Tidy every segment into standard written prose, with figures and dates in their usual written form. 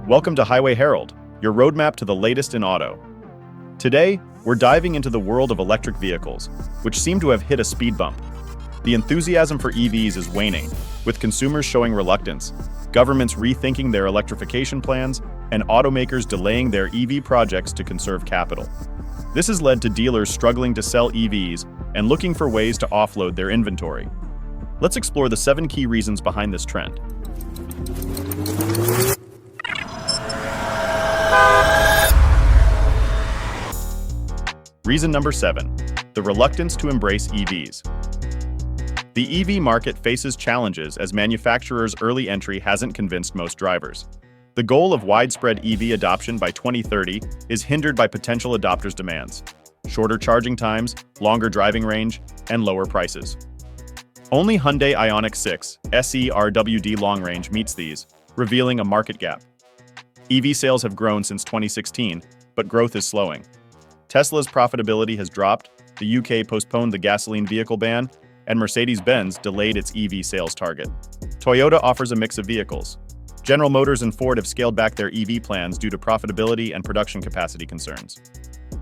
Welcome to Highway Herald, your roadmap to the latest in auto. Today, we're diving into the world of electric vehicles, which seem to have hit a speed bump. The enthusiasm for EVs is waning, with consumers showing reluctance, governments rethinking their electrification plans, and automakers delaying their EV projects to conserve capital. This has led to dealers struggling to sell EVs and looking for ways to offload their inventory. Let's explore the 7 key reasons behind this trend. Reason number 7, the reluctance to embrace EVs. The EV market faces challenges as manufacturers' early entry hasn't convinced most drivers. The goal of widespread EV adoption by 2030 is hindered by potential adopters' demands: shorter charging times, longer driving range, and lower prices. Only Hyundai Ioniq 6 SE-RWD long range meets these, revealing a market gap. EV sales have grown since 2016, but growth is slowing. Tesla's profitability has dropped, the UK postponed the gasoline vehicle ban, and Mercedes-Benz delayed its EV sales target. Toyota offers a mix of vehicles. General Motors and Ford have scaled back their EV plans due to profitability and production capacity concerns.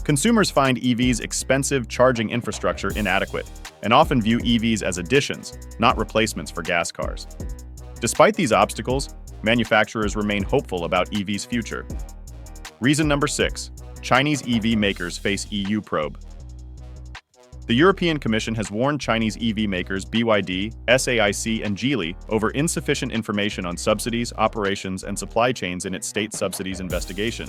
Consumers find EVs' expensive charging infrastructure inadequate, and often view EVs as additions, not replacements for gas cars. Despite these obstacles, manufacturers remain hopeful about EVs' future. Reason number 6, Chinese EV makers face EU probe. The European Commission has warned Chinese EV makers BYD, SAIC, and Geely over insufficient information on subsidies, operations, and supply chains in its state subsidies investigation.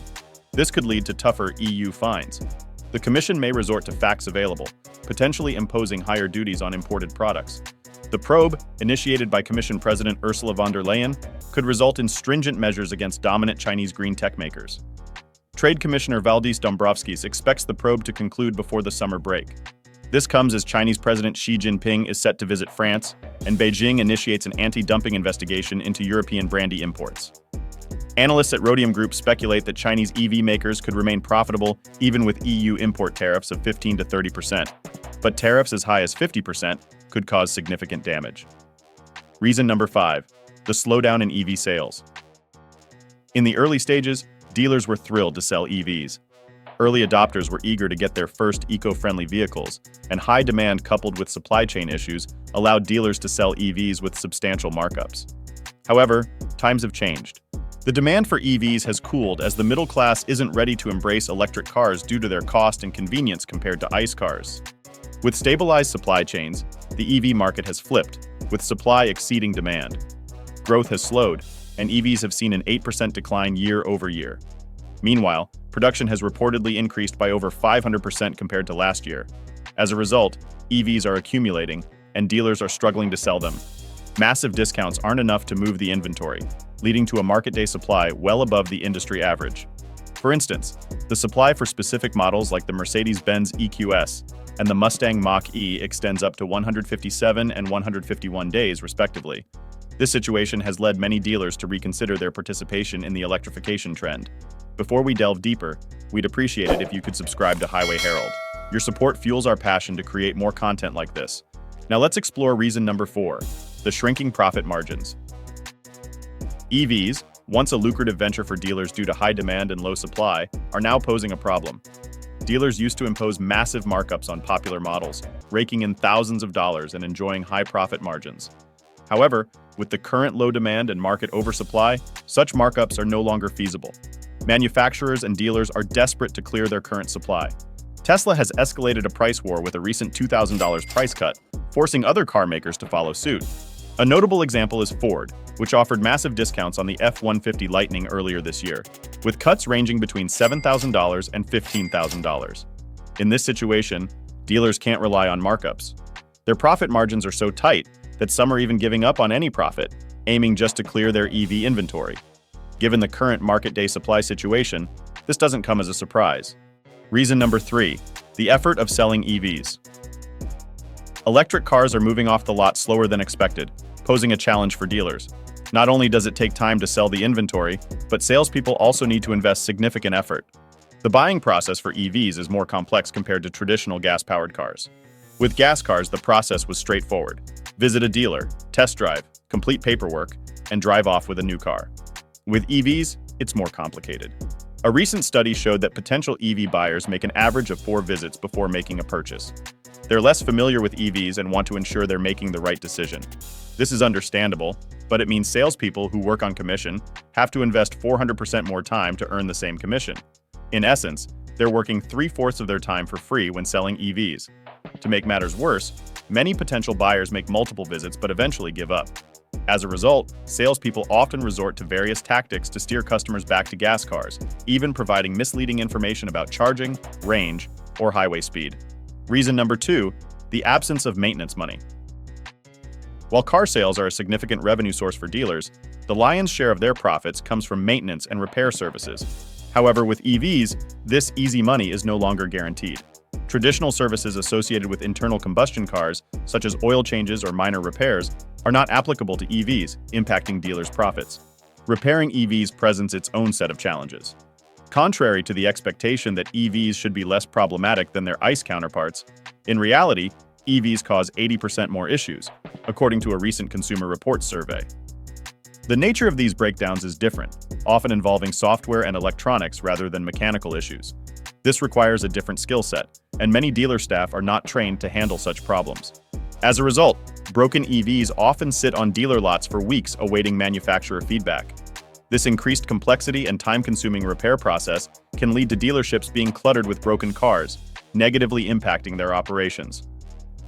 This could lead to tougher EU fines. The Commission may resort to facts available, potentially imposing higher duties on imported products. The probe, initiated by Commission President Ursula von der Leyen, could result in stringent measures against dominant Chinese green tech makers. Trade Commissioner Valdis Dombrovskis expects the probe to conclude before the summer break. This comes as Chinese President Xi Jinping is set to visit France, and Beijing initiates an anti-dumping investigation into European brandy imports. Analysts at Rhodium Group speculate that Chinese EV makers could remain profitable even with EU import tariffs of 15 to 30%, but tariffs as high as 50% could cause significant damage. Reason number 5, the slowdown in EV sales. In the early stages, dealers were thrilled to sell EVs. Early adopters were eager to get their first eco-friendly vehicles, and high demand coupled with supply chain issues allowed dealers to sell EVs with substantial markups. However, times have changed. The demand for EVs has cooled as the middle class isn't ready to embrace electric cars due to their cost and convenience compared to ICE cars. With stabilized supply chains, the EV market has flipped, with supply exceeding demand. Growth has slowed, and EVs have seen an 8% decline year over year. Meanwhile, production has reportedly increased by over 500% compared to last year. As a result, EVs are accumulating, and dealers are struggling to sell them. Massive discounts aren't enough to move the inventory, leading to a market day supply well above the industry average. For instance, the supply for specific models like the Mercedes-Benz EQS and the Mustang Mach-E extends up to 157 and 151 days, respectively. This situation has led many dealers to reconsider their participation in the electrification trend. Before we delve deeper, we'd appreciate it if you could subscribe to Highway Herald. Your support fuels our passion to create more content like this. Now let's explore reason number 4, the shrinking profit margins. EVs, once a lucrative venture for dealers due to high demand and low supply, are now posing a problem. Dealers used to impose massive markups on popular models, raking in thousands of dollars and enjoying high profit margins. However, with the current low demand and market oversupply, such markups are no longer feasible. Manufacturers and dealers are desperate to clear their current supply. Tesla has escalated a price war with a recent $2,000 price cut, forcing other car makers to follow suit. A notable example is Ford, which offered massive discounts on the F-150 Lightning earlier this year, with cuts ranging between $7,000 and $15,000. In this situation, dealers can't rely on markups. Their profit margins are so tight that some are even giving up on any profit, aiming just to clear their EV inventory. Given the current market day supply situation, this doesn't come as a surprise. Reason number 3, the effort of selling EVs. Electric cars are moving off the lot slower than expected, posing a challenge for dealers. Not only does it take time to sell the inventory, but salespeople also need to invest significant effort. The buying process for EVs is more complex compared to traditional gas-powered cars. With gas cars, the process was straightforward. Visit a dealer, test drive, complete paperwork, and drive off with a new car. With EVs, it's more complicated. A recent study showed that potential EV buyers make an average of 4 visits before making a purchase. They're less familiar with EVs and want to ensure they're making the right decision. This is understandable, but it means salespeople who work on commission have to invest 400% more time to earn the same commission. In essence, they're working 3/4 of their time for free when selling EVs. To make matters worse, many potential buyers make multiple visits but eventually give up. As a result, salespeople often resort to various tactics to steer customers back to gas cars, even providing misleading information about charging, range, or highway speed. Reason number 2, the absence of maintenance money. While car sales are a significant revenue source for dealers, the lion's share of their profits comes from maintenance and repair services. However, with EVs, this easy money is no longer guaranteed. Traditional services associated with internal combustion cars, such as oil changes or minor repairs, are not applicable to EVs, impacting dealers' profits. Repairing EVs presents its own set of challenges. Contrary to the expectation that EVs should be less problematic than their ICE counterparts, in reality, EVs cause 80% more issues, according to a recent Consumer Reports survey. The nature of these breakdowns is different, often involving software and electronics rather than mechanical issues. This requires a different skill set, and many dealer staff are not trained to handle such problems. As a result, broken EVs often sit on dealer lots for weeks awaiting manufacturer feedback. This increased complexity and time-consuming repair process can lead to dealerships being cluttered with broken cars, negatively impacting their operations.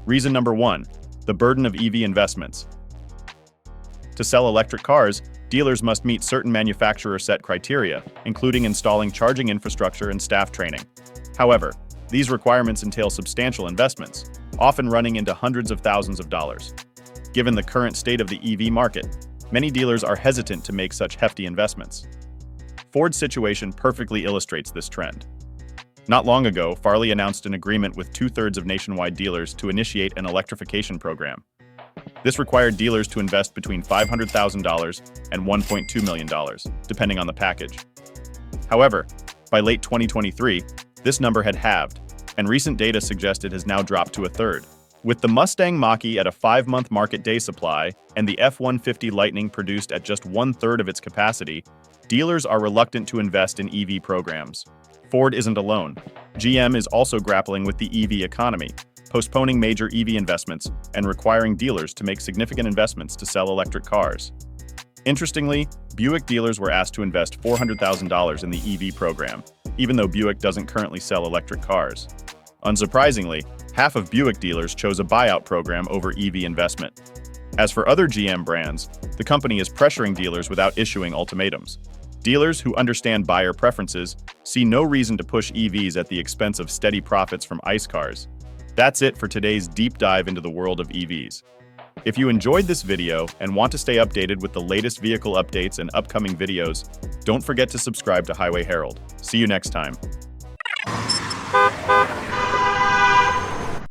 Reason number 1, the burden of EV investments. To sell electric cars, dealers must meet certain manufacturer-set criteria, including installing charging infrastructure and staff training. However, these requirements entail substantial investments, often running into hundreds of thousands of dollars. Given the current state of the EV market, many dealers are hesitant to make such hefty investments. Ford's situation perfectly illustrates this trend. Not long ago, Farley announced an agreement with 2/3 of nationwide dealers to initiate an electrification program. This required dealers to invest between $500,000 and $1.2 million, depending on the package. However, by late 2023, this number had halved, and recent data suggest it has now dropped to 1/3. With the Mustang Mach-E at a 5-month market day supply and the F-150 Lightning produced at just 1/3 of its capacity, dealers are reluctant to invest in EV programs. Ford isn't alone. GM is also grappling with the EV economy, postponing major EV investments and requiring dealers to make significant investments to sell electric cars. Interestingly, Buick dealers were asked to invest $400,000 in the EV program, even though Buick doesn't currently sell electric cars. Unsurprisingly, half of Buick dealers chose a buyout program over EV investment. As for other GM brands, the company is pressuring dealers without issuing ultimatums. Dealers who understand buyer preferences see no reason to push EVs at the expense of steady profits from ICE cars. That's it for today's deep dive into the world of EVs. If you enjoyed this video and want to stay updated with the latest vehicle updates and upcoming videos, don't forget to subscribe to Highway Herald. See you next time.